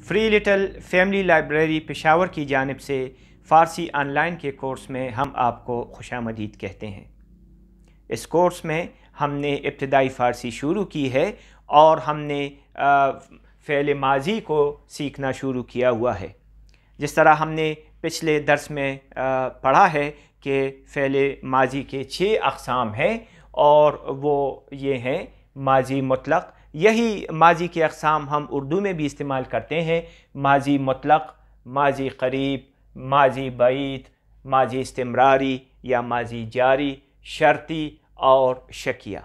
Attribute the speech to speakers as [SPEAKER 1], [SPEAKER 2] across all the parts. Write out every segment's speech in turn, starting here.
[SPEAKER 1] Free little family library Peshawar کی جانب سے فارسی آن لائن کے کورس میں ہم آپ کو خوش آمدید کہتے ہیں۔ اس کورس میں ہم نے ابتدائی فارسی شروع کی ہے اور ہم نے فعل ماضی کو سیکھنا شروع کیا ہوا ہے۔ جس طرح ہم نے پچھلے درس میں پڑھا ہے کہ فعل ماضی کے 6 اقسام ہیں اور وہ یہ ہیں: ماضی مطلق، یہی ماضی کے اقسام ہم اردو میں بھی استعمال کرتے ہیں: ماضی مطلق، ماضی قریب، ماضی بعید، ماضی استمراری یا ماضی جاری، شرطی اور شکیہ۔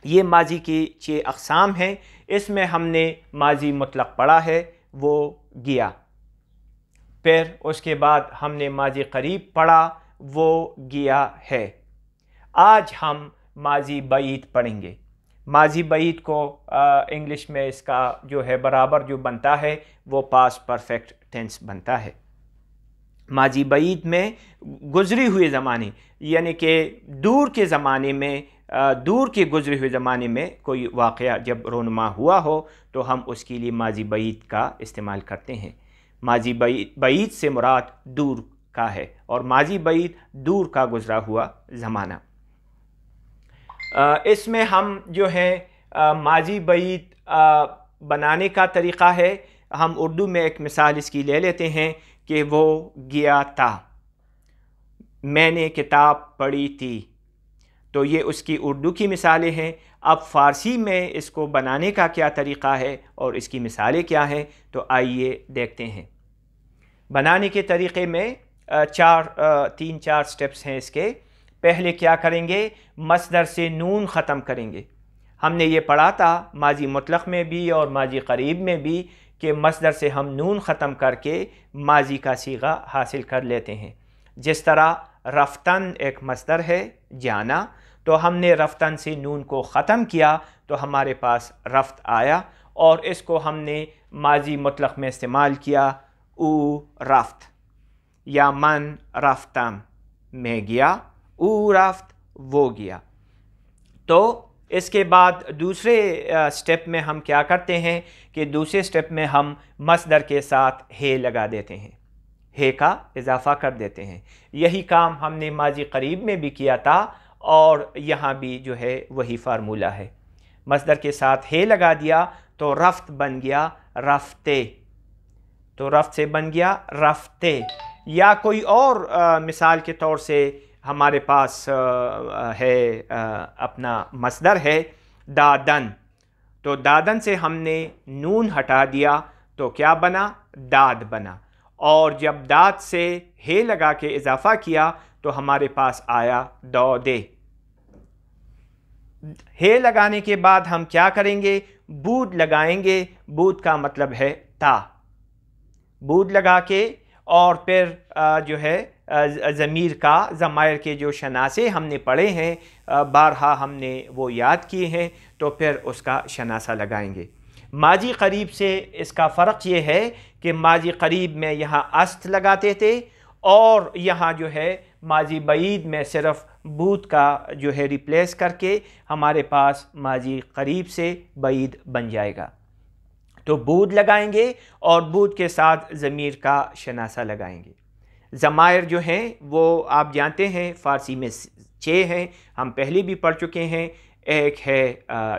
[SPEAKER 1] یہ ماضی کی 6 اقسام ہیں۔ اس میں ہم نے ماضی مطلق پڑھا ہے، وہ گیا۔ پھر اس کے بعد ہم نے ماضی قریب پڑھا، وہ گیا ہے۔ آج ہم ماضی بعید پڑھیں گے۔ ماضی بعید کو انگلش میں اس کا جو ہے برابر جو بنتا ہے وہ پاسٹ پرفیکٹ ٹینس بنتا ہے۔ ماضی بعید میں گزری ہوئے زمانے یعنی کہ دور کے زمانے میں، دور کے گزرے ہوئے زمانے میں کوئی واقعہ جب رونما ہوا ہو تو ہم اس کے لیے ماضی بعید کا استعمال کرتے ہیں۔ ماضی بعید سے مراد دور کا ہے اور ماضی بعید دور کا گزرا ہوا زمانہ۔ اس میں ہم جو ہے ماضی بعید بنانے کا طریقہ ہے، ہم اردو میں ایک مثال اس کی لے لیتے ہیں کہ وہ گیا تھا، میں نے کتاب پڑھی تھی۔ تو یہ اس کی اردو کی مثالیں ہیں۔ اب فارسی میں اس کو بنانے کا کیا طریقہ ہے اور اس کی مثالیں کیا ہیں، تو آئیے دیکھتے ہیں۔ بنانے کے طریقے میں 3-4 سٹیپس ہیں اس کے۔ پہلے کیا کریں گے؟ مصدر سے نون ختم کریں گے۔ ہم نے یہ پڑھا تھا ماضی مطلق میں بھی اور ماضی قریب میں بھی کہ مصدر سے ہم نون ختم کر کے ماضی کا صیغہ حاصل کر لیتے ہیں۔ جس طرح رفتن ایک مصدر ہے، جانا، تو ہم نے رفتن سے نون کو ختم کیا تو ہمارے پاس رفت آیا اور اس کو ہم نے ماضی مطلق میں استعمال کیا، او رفت، یا من رفتم، میں گیا، او رفت، وہ گیا۔ تو اس کے بعد دوسرے سٹیپ میں ہم کیا کرتے ہیں کہ دوسرے سٹیپ میں ہم مصدر کے ساتھ ہے لگا دیتے ہیں، ہے کا اضافہ کر دیتے ہیں۔ یہی کام ہم نے ماضی قریب میں بھی کیا تھا اور یہاں بھی جو ہے وہی فارمولہ ہے۔ مصدر کے ساتھ ہے لگا دیا تو رفت بن گیا رفتے، تو رفت سے بن گیا رفتے۔ یا کوئی اور مثال کے طور سے ہمارے پاس ہے اپنا مصدر ہے دادن، تو دادن سے ہم نے نون ہٹا دیا تو کیا بنا؟ داد بنا۔ اور جب داد سے ہے لگا کے اضافہ کیا تو ہمارے پاس آیا دودے۔ ہے لگانے کے بعد ہم کیا کریں گے؟ بود لگائیں گے۔ بود کا مطلب ہے تا، بود لگا کے اور پھر جو ہے ضمیر کا، ضمائر کے جو شناسے ہم نے پڑھے ہیں بارہا، ہم نے وہ یاد کیے ہیں، تو پھر اس کا شناسہ لگائیں گے۔ ماضی قریب سے اس کا فرق یہ ہے کہ ماضی قریب میں یہاں است لگاتے تھے اور یہاں جو ہے ماضی بعید میں صرف بود کا جو ہے ریپلیس کر کے ہمارے پاس ماضی قریب سے بعید بن جائے گا۔ تو بود لگائیں گے اور بود کے ساتھ ضمیر کا شناسہ لگائیں گے۔ ضمائر جو ہیں وہ آپ جانتے ہیں فارسی میں 6 ہیں، ہم پہلے بھی پڑھ چکے ہیں۔ ایک ہے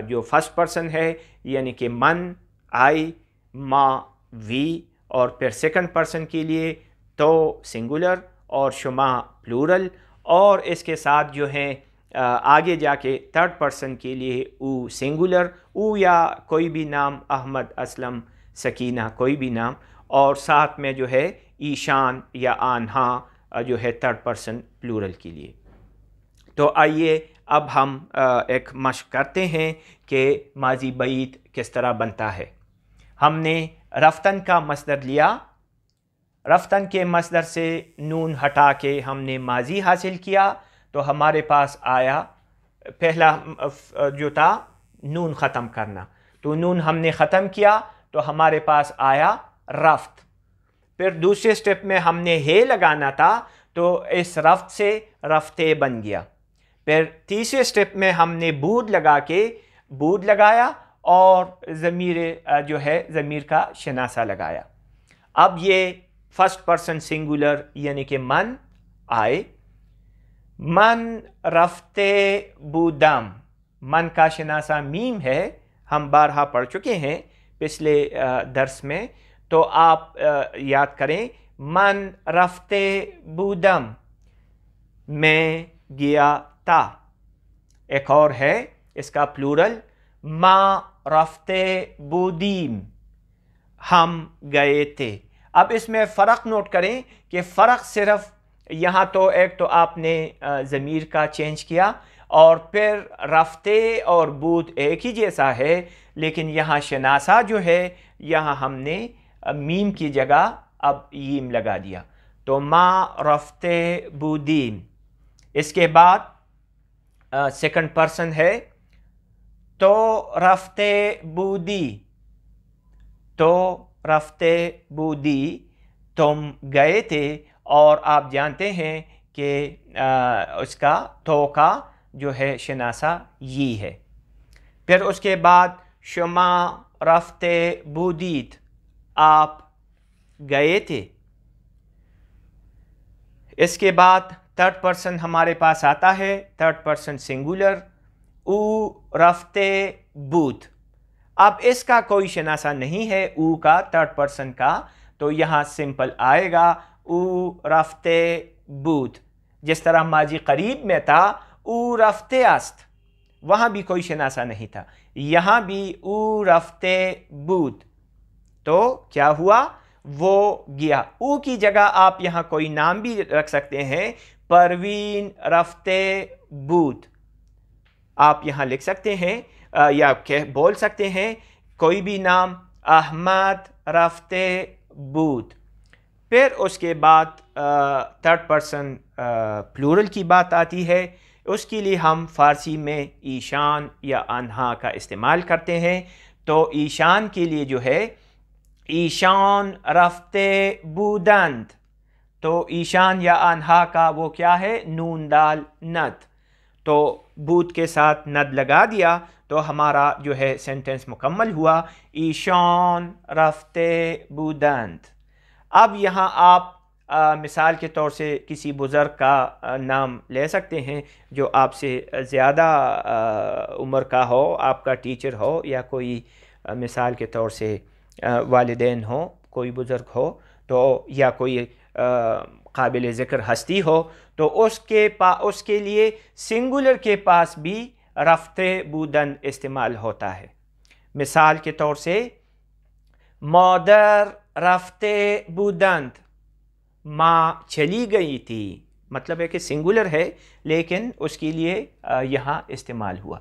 [SPEAKER 1] جو فرسٹ پرسن ہے یعنی کہ من، آئی، ما، وی، اور پھر سیکنڈ پرسن کے لیے تو سنگولر اور شما پلورل، اور اس کے ساتھ جو ہیں آگے جا کے تھرڈ پرسن کے لیے او سنگولر، او یا کوئی بھی نام، احمد، اسلم، سکینہ، کوئی بھی نام، اور ساتھ میں جو ہے ایشان یا آنہا جو ہے تھرڈ پرسن پلورل کے لیے۔ تو آئیے اب ہم ایک مشق کرتے ہیں کہ ماضی بعید کس طرح بنتا ہے۔ ہم نے رفتن کا مصدر لیا، رفتن کے مصدر سے نون ہٹا کے ہم نے ماضی حاصل کیا تو ہمارے پاس آیا، پہلا جو تھا نون ختم کرنا، تو نون ہم نے ختم کیا تو ہمارے پاس آیا رفت۔ پھر دوسرے سٹیپ میں ہم نے ہے لگانا تھا تو اس رفت سے رفتے بن گیا۔ پھر تیسرے سٹیپ میں ہم نے بود لگا کے بود لگایا اور ضمیر جو ہے ضمیر کا شناسہ لگایا. اب یہ فرسٹ پرسن سنگولر یعنی کہ من آئے. من رفتے بودم، من کا شناسہ میم ہے، ہم بارہا پڑھ چکے ہیں پچھلے درس میں، تو آپ یاد کریں من رفتے بودم، میں گیا تھا. ایک اور ہے اس کا پلورل ما رفتے بودیم، ہم گئے تھے. اب اس میں فرق نوٹ کریں کہ فرق صرف یہاں تو ایک تو آپ نے ضمیر کا چینج کیا اور پھر رفتے اور بود ایک ہی جیسا ہے، لیکن یہاں شناسہ جو ہے یہاں ہم نے میم کی جگہ اب یم لگا دیا. تو ما رفتے بودیم. اس کے بعد سیکنڈ پرسن ہے تو رفتے بودی، تو رفتے بودی، تم گئے تھے. اور آپ جانتے ہیں کہ اس کا تو کا جو ہے شناسہ یہ ہے. پھر اس کے بعد شما رفتے بودیت، آپ گئے تھے. اس کے بعد تھرڈ پرسن ہمارے پاس آتا ہے، تھرڈ پرسن سنگولر، او رفتے بود. اب اس کا کوئی شناسہ نہیں ہے او کا، تھرڈ پرسن کا، تو یہاں سمپل آئے گا او رفتے بود. جس طرح ماضی قریب میں تھا او رفتے است، وہاں بھی کوئی شناسہ نہیں تھا، یہاں بھی او رفتے بود. تو کیا ہوا؟ وہ گیا. او کی جگہ آپ یہاں کوئی نام بھی رکھ سکتے ہیں، پروین رفتے بود. آپ یہاں لکھ سکتے ہیں یا بول سکتے ہیں کوئی بھی نام، احمد رفتے بود. پھر اس کے بعد تھرڈ پرسن پلورل کی بات آتی ہے. اس کے لیے ہم فارسی میں ایشان یا آنہا کا استعمال کرتے ہیں. تو ایشان کے لیے جو ہے ایشان رفتے بودند، تو ایشان یا آنہا کا وہ کیا ہے؟ نون دال ند. تو بود کے ساتھ ند لگا دیا تو ہمارا جو ہے سینٹنس مکمل ہوا، ایشان رفتے بودند. اب یہاں آپ مثال کے طور سے کسی بزرگ کا نام لے سکتے ہیں جو آپ سے زیادہ عمر کا ہو، آپ کا ٹیچر ہو، یا کوئی مثال کے طور سے والدین ہو، کوئی بزرگ ہو تو، یا کوئی قابل ذکر ہستی ہو، تو اس کے لیے سنگولر کے پاس بھی رفتے بودند استعمال ہوتا ہے. مثال کے طور سے مادر رفتے بودند، ماں چلی گئی تھی، مطلب ہے کہ سنگولر ہے لیکن اس کے لیے یہاں استعمال ہوا.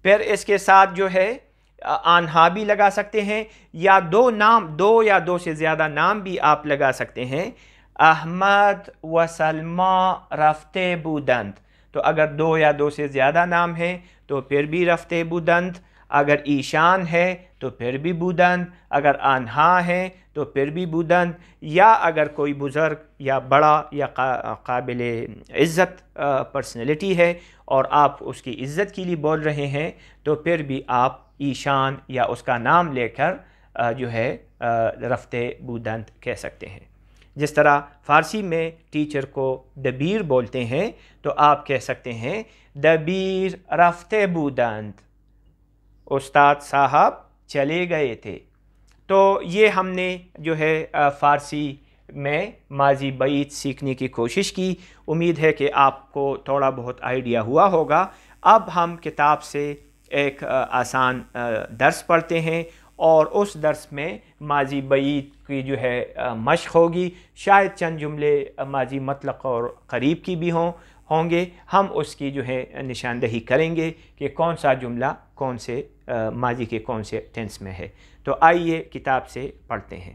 [SPEAKER 1] پھر اس کے ساتھ جو ہے آنہا بھی لگا سکتے ہیں، یا دو نام، دو یا دو سے زیادہ نام بھی آپ لگا سکتے ہیں. احمد و سلمہ رفتے بودند، تو اگر دو یا دو سے زیادہ نام ہیں تو پھر بھی رفتے بودند. اگر ایشان ہے تو پھر بھی بودند، اگر آنہا ہے تو پھر بھی بودند، یا اگر کوئی بزرگ یا بڑا یا قابل عزت پرسنالٹی ہے اور آپ اس کی عزت کے لیے بول رہے ہیں تو پھر بھی آپ ایشان یا اس کا نام لے کر جو ہے رفتے بودند کہہ سکتے ہیں. جس طرح فارسی میں ٹیچر کو دبیر بولتے ہیں تو آپ کہہ سکتے ہیں دبیر رفتے بودند، استاد صاحب چلے گئے تھے. تو یہ ہم نے جو ہے فارسی میں ماضی بعید سیکھنے کی کوشش کی. امید ہے کہ آپ کو تھوڑا بہت آئیڈیا ہوا ہوگا. اب ہم کتاب سے ایک آسان درس پڑھتے ہیں اور اس درس میں ماضی بعید کی جو ہے مشق ہوگی. شاید چند جملے ماضی مطلق اور قریب کی بھی ہوں گے. ہم اس کی جو ہے نشاندہی کریں گے کہ کون سا جملہ کون سے ماضی کے کون سے ٹینس میں ہے. تو آئیے کتاب سے پڑھتے ہیں.